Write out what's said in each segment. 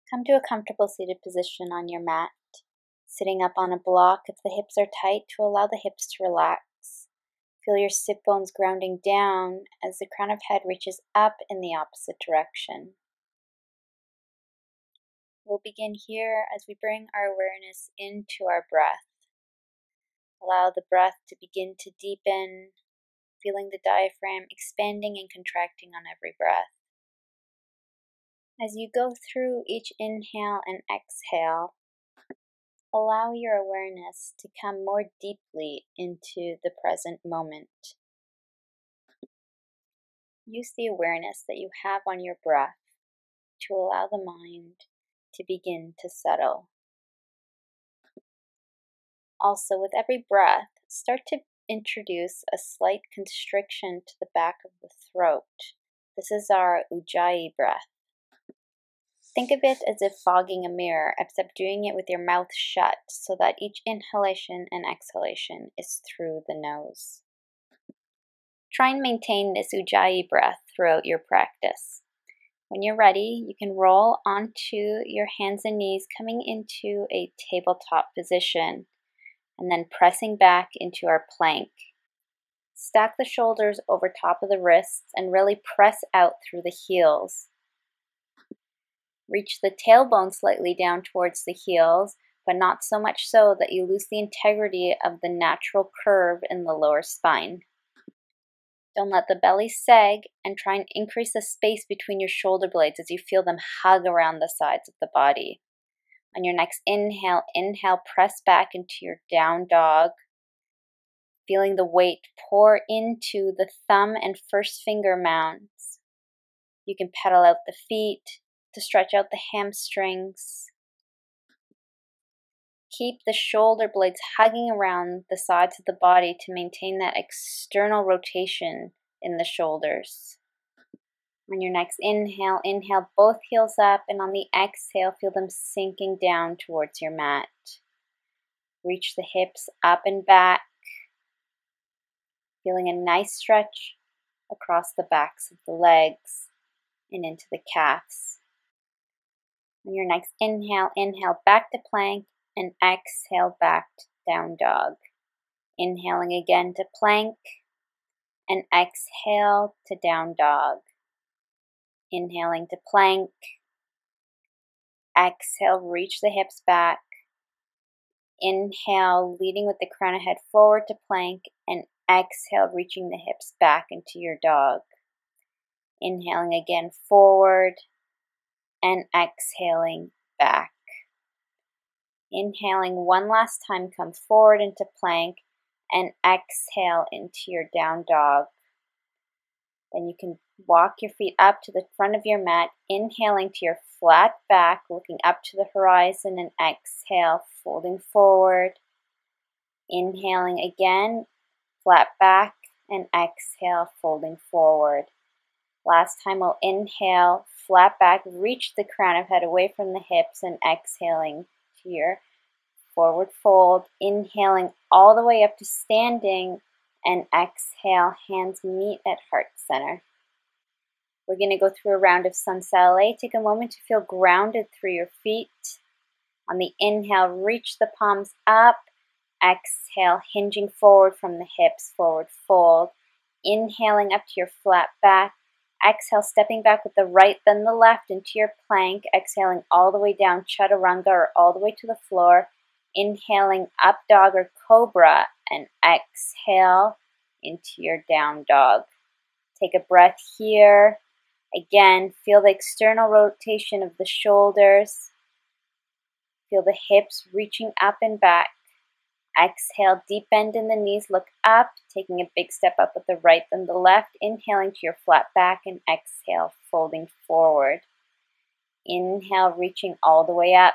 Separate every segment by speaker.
Speaker 1: Come to a comfortable seated position on your mat, sitting up on a block if the hips are tight to allow the hips to relax. Feel your sit bones grounding down as the crown of head reaches up in the opposite direction. We'll begin here as we bring our awareness into our breath. Allow the breath to begin to deepen, feeling the diaphragm expanding and contracting on every breath. As you go through each inhale and exhale, allow your awareness to come more deeply into the present moment. Use the awareness that you have on your breath to allow the mind to begin to settle. Also, with every breath, start to introduce a slight constriction to the back of the throat. This is our Ujjayi breath. Think of it as if fogging a mirror, except doing it with your mouth shut so that each inhalation and exhalation is through the nose. Try and maintain this Ujjayi breath throughout your practice. When you're ready, you can roll onto your hands and knees, coming into a tabletop position, and then pressing back into our plank. Stack the shoulders over top of the wrists and really press out through the heels. Reach the tailbone slightly down towards the heels, but not so much so that you lose the integrity of the natural curve in the lower spine. Don't let the belly sag, and try and increase the space between your shoulder blades as you feel them hug around the sides of the body. On your next inhale, press back into your down dog, feeling the weight pour into the thumb and first finger mounds. You can pedal out the feet to stretch out the hamstrings. Keep the shoulder blades hugging around the sides of the body to maintain that external rotation in the shoulders. On your next inhale, both heels up, and on the exhale, feel them sinking down towards your mat. Reach the hips up and back, feeling a nice stretch across the backs of the legs and into the calves. On your next inhale back to plank, and exhale back to down dog. Inhaling again to plank, and exhale to down dog. Inhaling to plank, exhale, reach the hips back. Inhale, leading with the crown of head forward to plank, and exhale, reaching the hips back into your dog. Inhaling again forward, and exhaling back. Inhaling one last time, come forward into plank, and exhale into your down dog. Then you can walk your feet up to the front of your mat, inhaling to your flat back, looking up to the horizon, and exhale, folding forward. Inhaling again, flat back, and exhale, folding forward. Last time we'll inhale, flat back, reach the crown of head away from the hips, and exhaling to your forward fold. Inhaling all the way up to standing, and exhale, hands meet at heart center. We're going to go through a round of sun salut. Take a moment to feel grounded through your feet. On the inhale, reach the palms up. Exhale, hinging forward from the hips, forward fold. Inhaling up to your flat back. Exhale, stepping back with the right, then the left into your plank. Exhaling all the way down, chaturanga, or all the way to the floor. Inhaling up dog or cobra, and exhale into your down dog. Take a breath here. Again, feel the external rotation of the shoulders. Feel the hips reaching up and back. Exhale, deep bend in the knees, look up, taking a big step up with the right, then the left. Inhaling to your flat back, and exhale, folding forward. Inhale, reaching all the way up.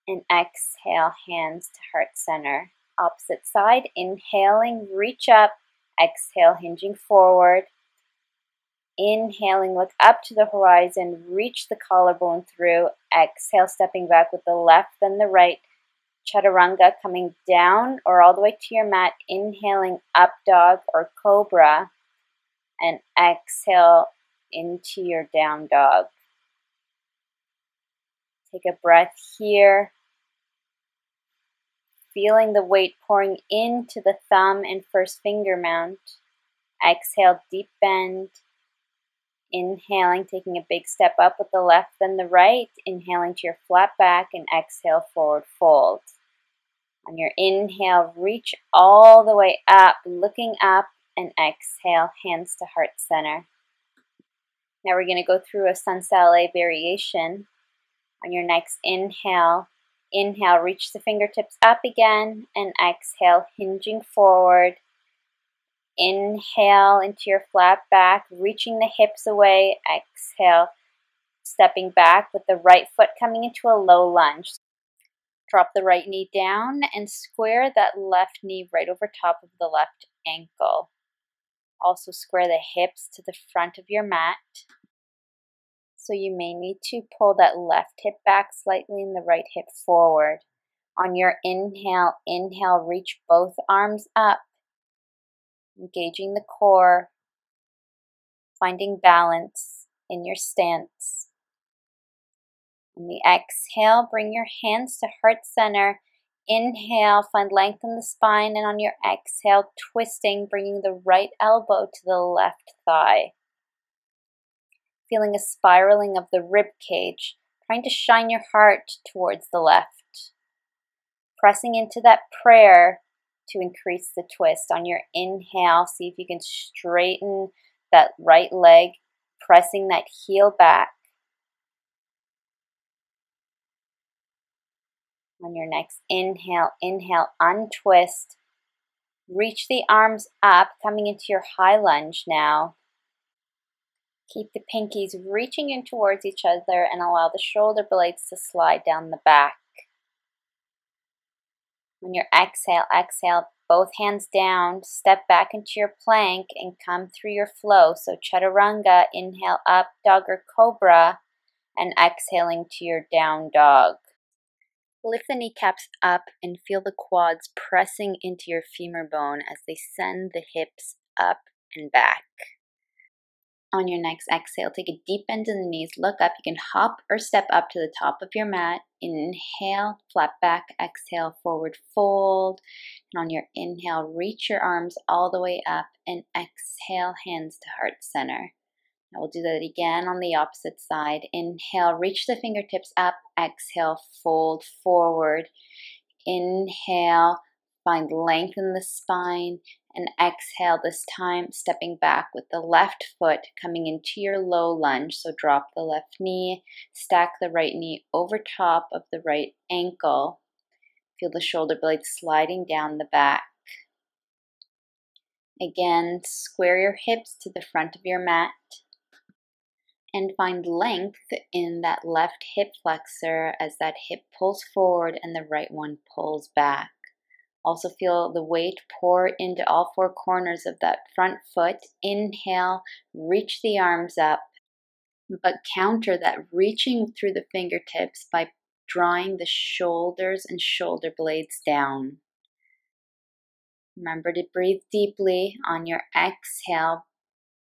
Speaker 1: And exhale, hands to heart center. Opposite side, inhaling, reach up. Exhale, hinging forward. Inhaling, look up to the horizon, reach the collarbone through. Exhale, stepping back with the left, then the right. Chaturanga, coming down or all the way to your mat. Inhaling up dog or cobra. And exhale into your down dog. Take a breath here, feeling the weight pouring into the thumb and first finger mount. Exhale, deep bend. Inhaling, taking a big step up with the left then the right. Inhaling to your flat back and exhale, forward fold. On your inhale, reach all the way up, looking up, and exhale, hands to heart center. Now we're going to go through a sun salé variation. On your next inhale, reach the fingertips up again, and exhale, hinging forward. Inhale into your flat back, reaching the hips away. Exhale, stepping back with the right foot coming into a low lunge. Drop the right knee down and square that left knee right over top of the left ankle. Also square the hips to the front of your mat. So you may need to pull that left hip back slightly and the right hip forward. On your inhale, reach both arms up, engaging the core, finding balance in your stance. On the exhale, bring your hands to heart center. Inhale, find length in the spine, and on your exhale, twisting, bringing the right elbow to the left thigh. Feeling a spiraling of the rib cage, trying to shine your heart towards the left. Pressing into that prayer to increase the twist. On your inhale, see if you can straighten that right leg, pressing that heel back. On your next inhale, untwist. Reach the arms up, coming into your high lunge now. Keep the pinkies reaching in towards each other and allow the shoulder blades to slide down the back. On your exhale, both hands down, step back into your plank and come through your flow. So chaturanga, inhale up, dog or cobra, and exhaling to your down dog. Lift the kneecaps up and feel the quads pressing into your femur bone as they send the hips up and back. On your next exhale, take a deep bend in the knees, look up. You can hop or step up to the top of your mat. Inhale, flat back, exhale, forward fold. And on your inhale, reach your arms all the way up and exhale, hands to heart center. Now we'll do that again on the opposite side. Inhale, reach the fingertips up. Exhale, fold forward. Inhale, find length in the spine. And exhale, this time stepping back with the left foot coming into your low lunge. So drop the left knee, stack the right knee over top of the right ankle. Feel the shoulder blades sliding down the back. Again, square your hips to the front of your mat. And find length in that left hip flexor as that hip pulls forward and the right one pulls back. Also feel the weight pour into all four corners of that front foot. Inhale, reach the arms up, but counter that reaching through the fingertips by drawing the shoulders and shoulder blades down. Remember to breathe deeply. On your exhale,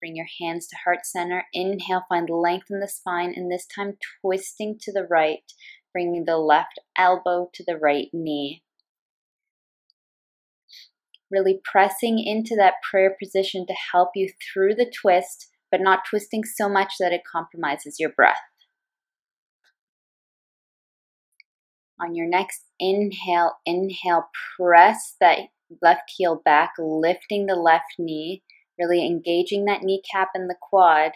Speaker 1: bring your hands to heart center. Inhale, find length in the spine, and this time twisting to the right, bringing the left elbow to the right knee. Really pressing into that prayer position to help you through the twist, but not twisting so much that it compromises your breath. On your next inhale, press that left heel back, lifting the left knee, really engaging that kneecap and the quad.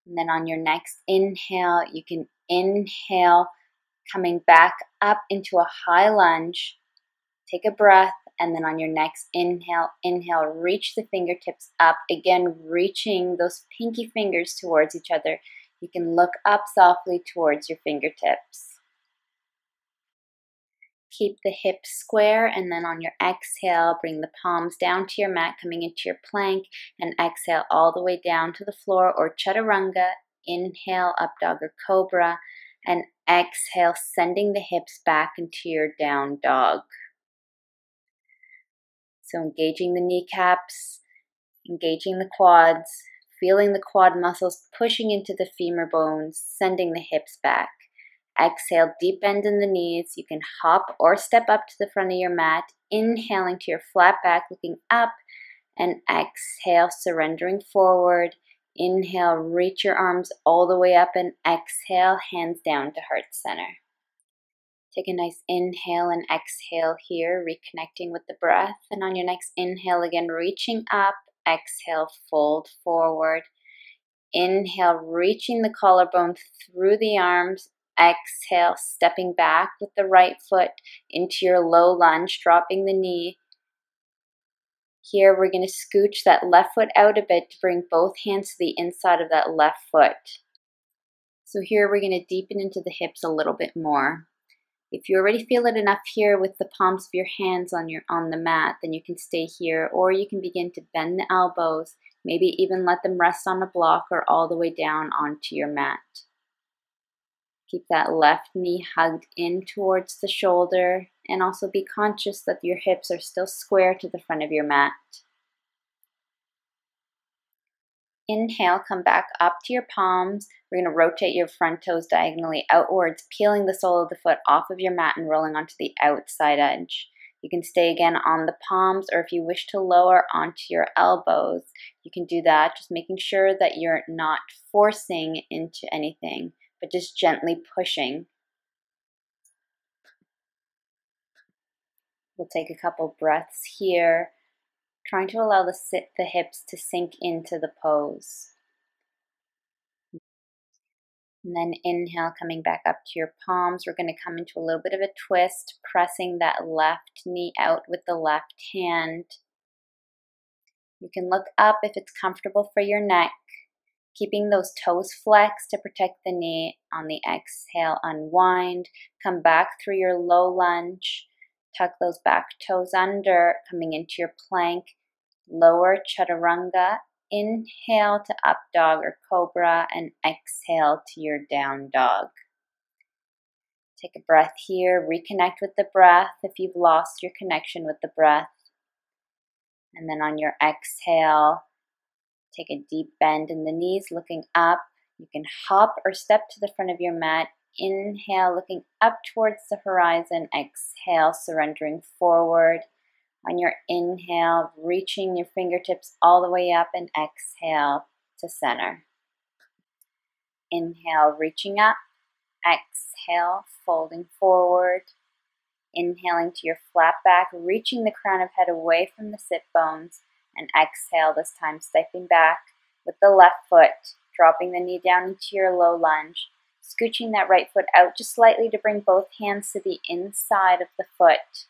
Speaker 1: And then on your next inhale, you can inhale, coming back up into a high lunge. Take a breath, and then on your next inhale, reach the fingertips up. Again, reaching those pinky fingers towards each other. You can look up softly towards your fingertips. Keep the hips square, and then on your exhale, bring the palms down to your mat, coming into your plank, and exhale all the way down to the floor or chaturanga. Inhale, up dog or cobra, and exhale, sending the hips back into your down dog. So engaging the kneecaps, engaging the quads, feeling the quad muscles pushing into the femur bones, sending the hips back. Exhale, deep bend in the knees. You can hop or step up to the front of your mat, inhaling to your flat back, looking up, and exhale, surrendering forward. Inhale, reach your arms all the way up, and exhale, hands down to heart center. Take a nice inhale and exhale here, reconnecting with the breath. And on your next inhale, again, reaching up. Exhale, fold forward. Inhale, reaching the collarbone through the arms. Exhale, stepping back with the right foot into your low lunge, dropping the knee. Here we're going to scooch that left foot out a bit to bring both hands to the inside of that left foot. So here we're going to deepen into the hips a little bit more. If you already feel it enough here with the palms of your hands on the mat, then you can stay here, or you can begin to bend the elbows, maybe even let them rest on a block or all the way down onto your mat. Keep that left knee hugged in towards the shoulder, and also be conscious that your hips are still square to the front of your mat. Inhale, come back up to your palms. We're going to rotate your front toes diagonally outwards, peeling the sole of the foot off of your mat and rolling onto the outside edge. You can stay again on the palms, or if you wish to lower onto your elbows, you can do that, just making sure that you're not forcing into anything, but just gently pushing. We'll take a couple breaths here, trying to allow the hips to sink into the pose. And then inhale, coming back up to your palms. We're going to come into a little bit of a twist, pressing that left knee out with the left hand. You can look up if it's comfortable for your neck, keeping those toes flexed to protect the knee. On the exhale, unwind, come back through your low lunge, tuck those back toes under, coming into your plank, lower chaturanga. Inhale to up dog or cobra, and exhale to your down dog. Take a breath here, reconnect with the breath if you've lost your connection with the breath. And then on your exhale, take a deep bend in the knees, looking up. You can hop or step to the front of your mat. Inhale, looking up towards the horizon. Exhale, surrendering forward. On your inhale, reaching your fingertips all the way up, and exhale to center. Inhale, reaching up. Exhale, folding forward. Inhaling to your flat back, reaching the crown of head away from the sit bones. And exhale, this time stepping back with the left foot, dropping the knee down into your low lunge. Scooching that right foot out just slightly to bring both hands to the inside of the foot.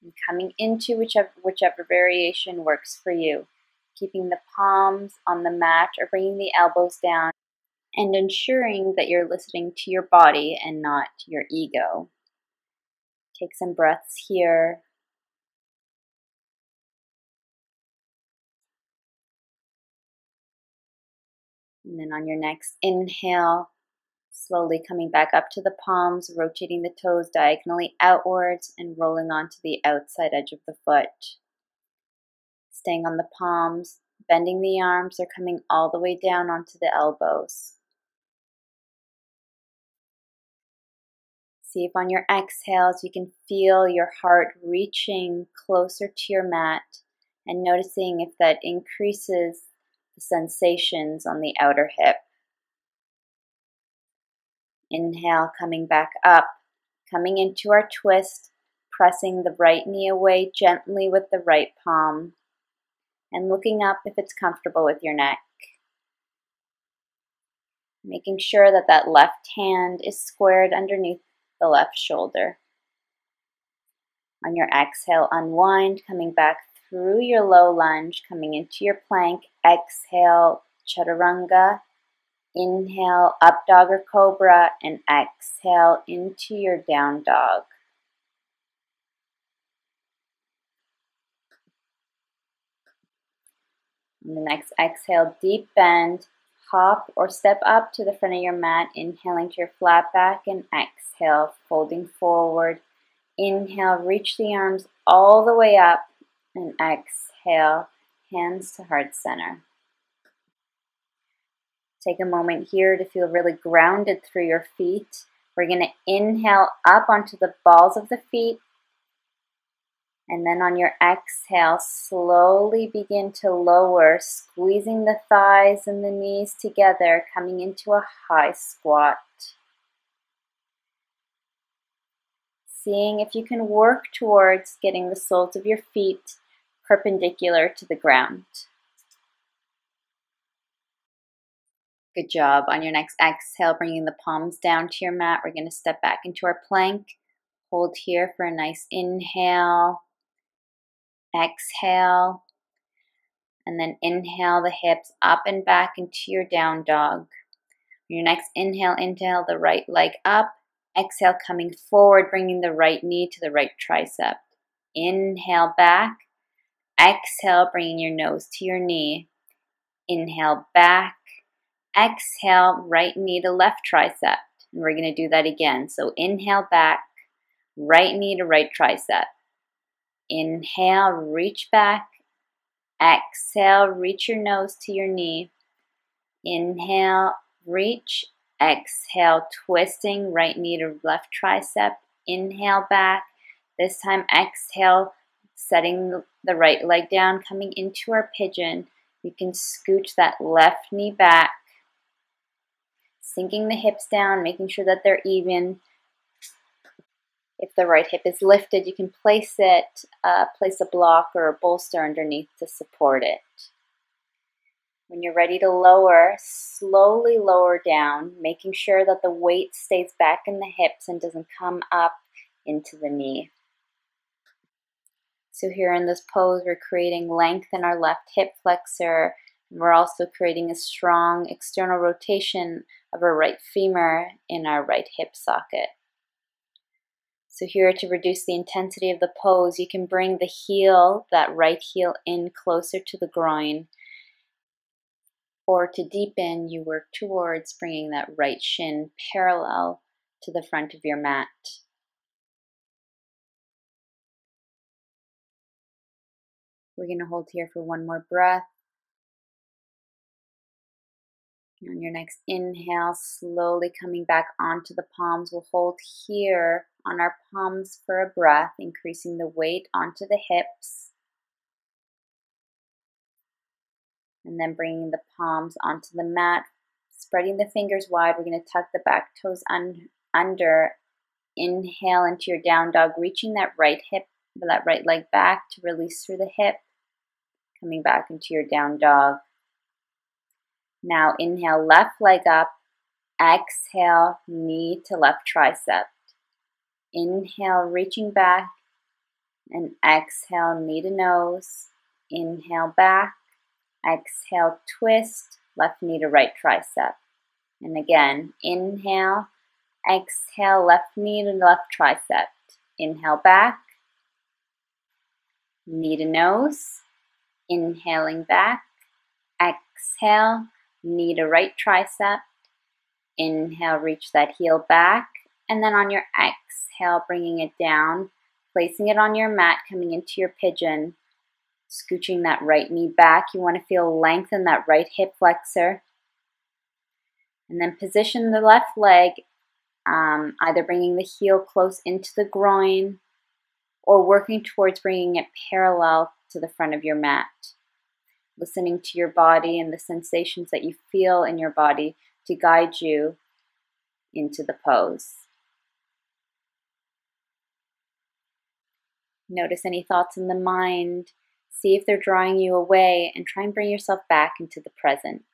Speaker 1: And coming into whichever variation works for you. Keeping the palms on the mat or bringing the elbows down, and ensuring that you're listening to your body and not your ego. Take some breaths here. And then on your next inhale, slowly coming back up to the palms, rotating the toes diagonally outwards and rolling onto the outside edge of the foot. Staying on the palms, bending the arms or coming all the way down onto the elbows. See if on your exhales you can feel your heart reaching closer to your mat, and noticing if that increases the sensations on the outer hip. Inhale, coming back up, coming into our twist, pressing the right knee away gently with the right palm, and looking up if it's comfortable with your neck. Making sure that that left hand is squared underneath the left shoulder. On your exhale, unwind, coming back through your low lunge, coming into your plank. Exhale, chaturanga. Inhale, up dog or cobra, and exhale into your down dog. On the next exhale, deep bend, hop or step up to the front of your mat, inhaling to your flat back, and exhale, folding forward. Inhale, reach the arms all the way up, and exhale, hands to heart center. Take a moment here to feel really grounded through your feet. We're going to inhale up onto the balls of the feet. And then on your exhale, slowly begin to lower, squeezing the thighs and the knees together, coming into a high squat. Seeing if you can work towards getting the soles of your feet perpendicular to the ground. Good job. On your next exhale, bringing the palms down to your mat, we're going to step back into our plank. Hold here for a nice inhale. Exhale. And then inhale the hips up and back into your down dog. Your next inhale the right leg up. Exhale, coming forward, bringing the right knee to the right tricep. Inhale back. Exhale, bringing your nose to your knee. Inhale back. Exhale, right knee to left tricep. And we're going to do that again. So inhale back, right knee to right tricep. Inhale, reach back. Exhale, reach your nose to your knee. Inhale, reach. Exhale, twisting right knee to left tricep. Inhale back. This time exhale, setting the right leg down, coming into our pigeon. You can scooch that left knee back, sinking the hips down, making sure that they're even. If the right hip is lifted, you can place a block or a bolster underneath to support it. When you're ready to lower, slowly lower down, making sure that the weight stays back in the hips and doesn't come up into the knee. So here in this pose, we're creating length in our left hip flexor. And we're also creating a strong external rotation of our right femur in our right hip socket. So here, to reduce the intensity of the pose, you can bring the heel, that right heel, in closer to the groin. Or to deepen, you work towards bringing that right shin parallel to the front of your mat. We're going to hold here for one more breath. On your next inhale, slowly coming back onto the palms, we'll hold here on our palms for a breath, increasing the weight onto the hips. And then bringing the palms onto the mat, spreading the fingers wide. We're going to tuck the back toes under. Inhale into your down dog, reaching that right leg back to release through the hip. Coming back into your down dog. Now inhale, left leg up. Exhale, knee to left tricep. Inhale, reaching back. And exhale, knee to nose. Inhale back. Exhale, twist, left knee to right tricep. And again, inhale, exhale, left knee to left tricep. Inhale back, knee to nose, inhaling back, exhale, knee to right tricep. Inhale, reach that heel back, and then on your exhale, bringing it down, placing it on your mat, coming into your pigeon. Scooching that right knee back. You want to feel length in that right hip flexor. And then position the left leg, either bringing the heel close into the groin or working towards bringing it parallel to the front of your mat. Listening to your body and the sensations that you feel in your body to guide you into the pose. Notice any thoughts in the mind. See if they're drawing you away, and try and bring yourself back into the present.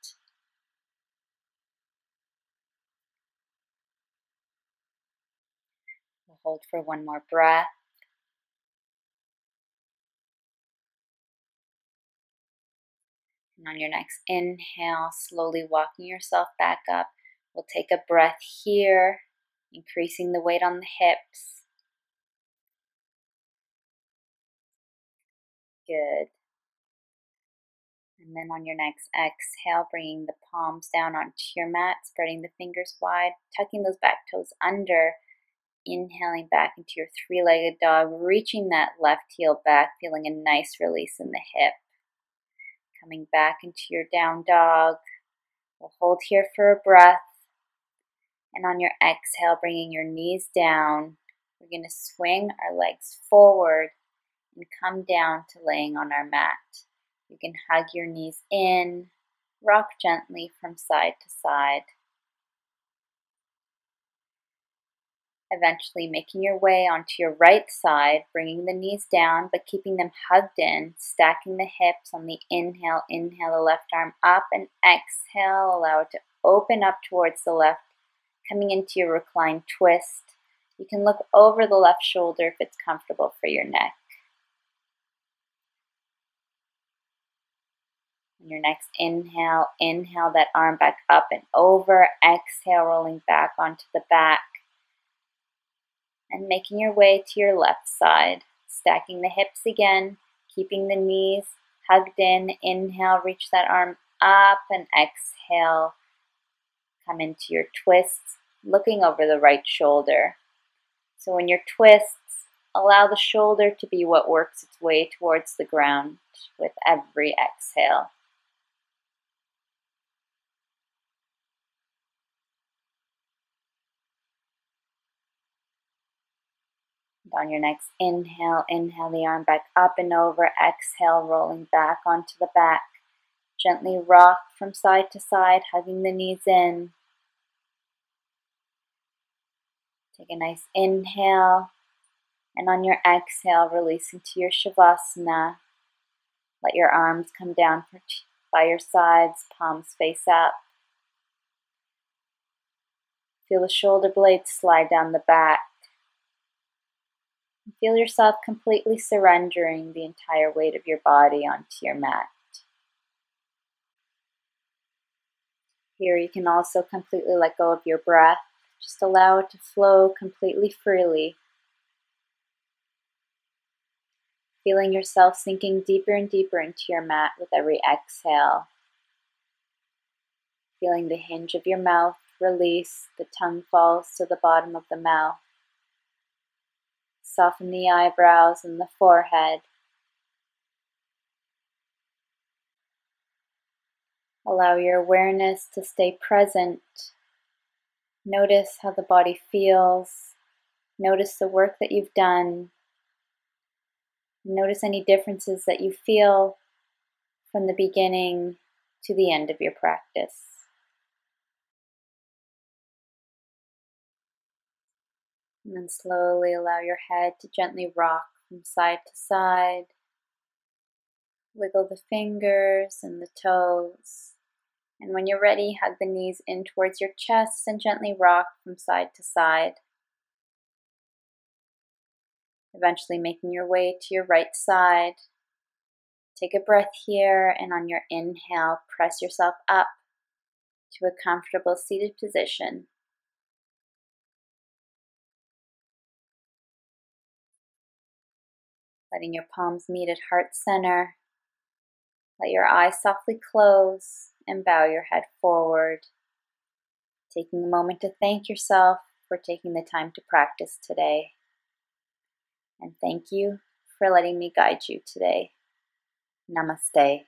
Speaker 1: We'll hold for one more breath. And on your next inhale, slowly walking yourself back up, we'll take a breath here, increasing the weight on the hips. Good. And then on your next exhale, bringing the palms down onto your mat, spreading the fingers wide, tucking those back toes under, inhaling back into your three-legged dog, reaching that left heel back, feeling a nice release in the hip. Coming back into your down dog. We'll hold here for a breath. And on your exhale, bringing your knees down, we're going to swing our legs forward and come down to laying on our mat. You can hug your knees in, rock gently from side to side. Eventually making your way onto your right side, bringing the knees down but keeping them hugged in, stacking the hips on the inhale. Inhale the left arm up and exhale, allow it to open up towards the left, coming into your reclined twist. You can look over the left shoulder if it's comfortable for your neck. On your next inhale, inhale that arm back up and over. Exhale, rolling back onto the back. And making your way to your left side. Stacking the hips again, keeping the knees hugged in. Inhale, reach that arm up and exhale. Come into your twists, looking over the right shoulder. So in your twists, allow the shoulder to be what works its way towards the ground with every exhale. And on your next inhale, inhale the arm back up and over. Exhale, rolling back onto the back. Gently rock from side to side, hugging the knees in. Take a nice inhale, and on your exhale, release into your Shavasana. Let your arms come down by your sides, palms face up. Feel the shoulder blades slide down the back. Feel yourself completely surrendering the entire weight of your body onto your mat. Here you can also completely let go of your breath. Just allow it to flow completely freely. Feeling yourself sinking deeper and deeper into your mat with every exhale. Feeling the hinge of your mouth release, the tongue falls to the bottom of the mouth. Soften the eyebrows and the forehead. Allow your awareness to stay present. Notice how the body feels. Notice the work that you've done. Notice any differences that you feel from the beginning to the end of your practice. And then slowly allow your head to gently rock from side to side. Wiggle the fingers and the toes. And when you're ready, hug the knees in towards your chest and gently rock from side to side. Eventually making your way to your right side. Take a breath here, and on your inhale, press yourself up to a comfortable seated position. Letting your palms meet at heart center. Let your eyes softly close and bow your head forward. Taking a moment to thank yourself for taking the time to practice today. And thank you for letting me guide you today. Namaste.